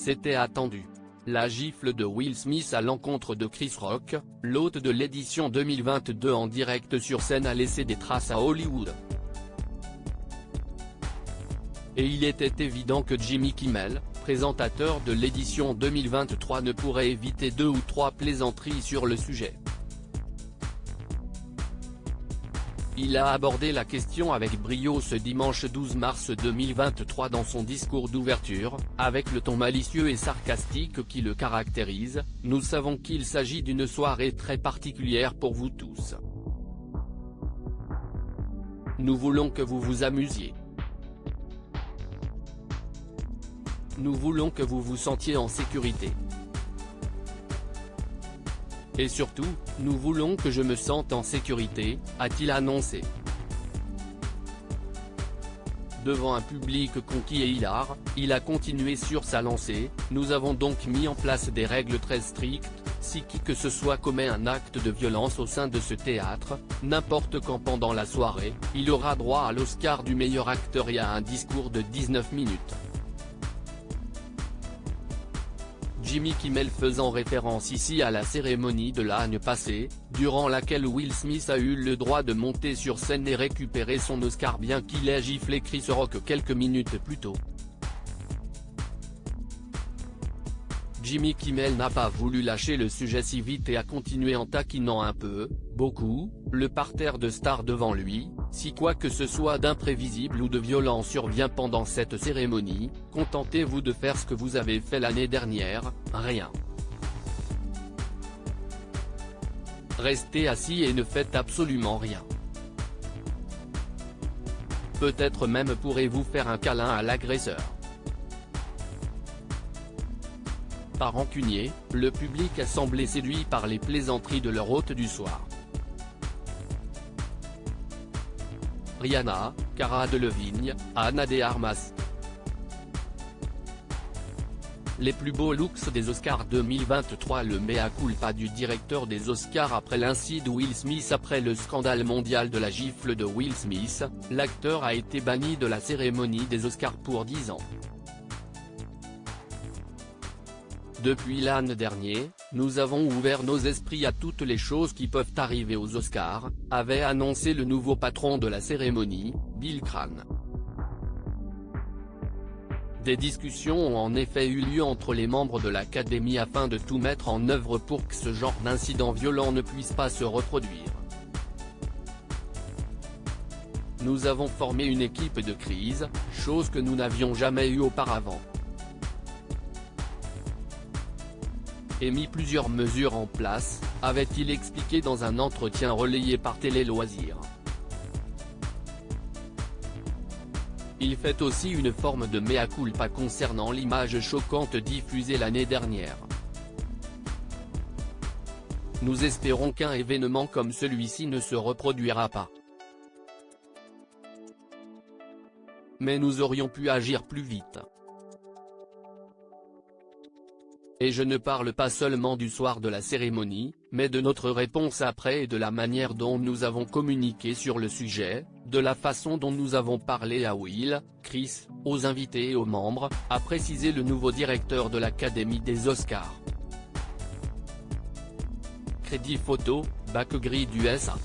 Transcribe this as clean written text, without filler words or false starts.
C'était attendu. La gifle de Will Smith à l'encontre de Chris Rock, l'hôte de l'édition 2022 en direct sur scène a laissé des traces à Hollywood. Et il était évident que Jimmy Kimmel, présentateur de l'édition 2023, ne pourrait éviter 2 ou 3 plaisanteries sur le sujet. Il a abordé la question avec brio ce dimanche 12 mars 2023 dans son discours d'ouverture, avec le ton malicieux et sarcastique qui le caractérise. Nous savons qu'il s'agit d'une soirée très particulière pour vous tous. Nous voulons que vous vous amusiez. Nous voulons que vous vous sentiez en sécurité. Et surtout, nous voulons que je me sente en sécurité, a-t-il annoncé. Devant un public conquis et hilar, il a continué sur sa lancée. Nous avons donc mis en place des règles très strictes. Si qui que ce soit commet un acte de violence au sein de ce théâtre, n'importe quand pendant la soirée, il aura droit à l'Oscar du meilleur acteur et à un discours de 19 minutes. Jimmy Kimmel faisant référence ici à la cérémonie de l'année passée, durant laquelle Will Smith a eu le droit de monter sur scène et récupérer son Oscar bien qu'il ait giflé Chris Rock quelques minutes plus tôt. Jimmy Kimmel n'a pas voulu lâcher le sujet si vite et a continué en taquinant un peu, beaucoup, le parterre de stars devant lui. Si quoi que ce soit d'imprévisible ou de violent survient pendant cette cérémonie, contentez-vous de faire ce que vous avez fait l'année dernière, rien. Restez assis et ne faites absolument rien. Peut-être même pourrez-vous faire un câlin à l'agresseur. Pas rancunier, le public a semblé séduit par les plaisanteries de leur hôte du soir. Rihanna, Cara Delevingne, Ana de Armas. Les plus beaux looks des Oscars 2023. Le mea culpa du directeur des Oscars après l'incident Will Smith. Après le scandale mondial de la gifle de Will Smith, l'acteur a été banni de la cérémonie des Oscars pour 10 ans. Depuis l'an dernier, nous avons ouvert nos esprits à toutes les choses qui peuvent arriver aux Oscars, avait annoncé le nouveau patron de la cérémonie, Bill Crane. Des discussions ont en effet eu lieu entre les membres de l'Académie afin de tout mettre en œuvre pour que ce genre d'incident violent ne puisse pas se reproduire. Nous avons formé une équipe de crise, chose que nous n'avions jamais eue auparavant. Et mis plusieurs mesures en place, avait-il expliqué dans un entretien relayé par Télé Loisirs. Il fait aussi une forme de mea culpa concernant l'image choquante diffusée l'année dernière. Nous espérons qu'un événement comme celui-ci ne se reproduira pas. Mais nous aurions pu agir plus vite. Et je ne parle pas seulement du soir de la cérémonie, mais de notre réponse après et de la manière dont nous avons communiqué sur le sujet, de la façon dont nous avons parlé à Will, Chris, aux invités et aux membres, a précisé le nouveau directeur de l'Académie des Oscars. Crédit photo, Backgrid USA.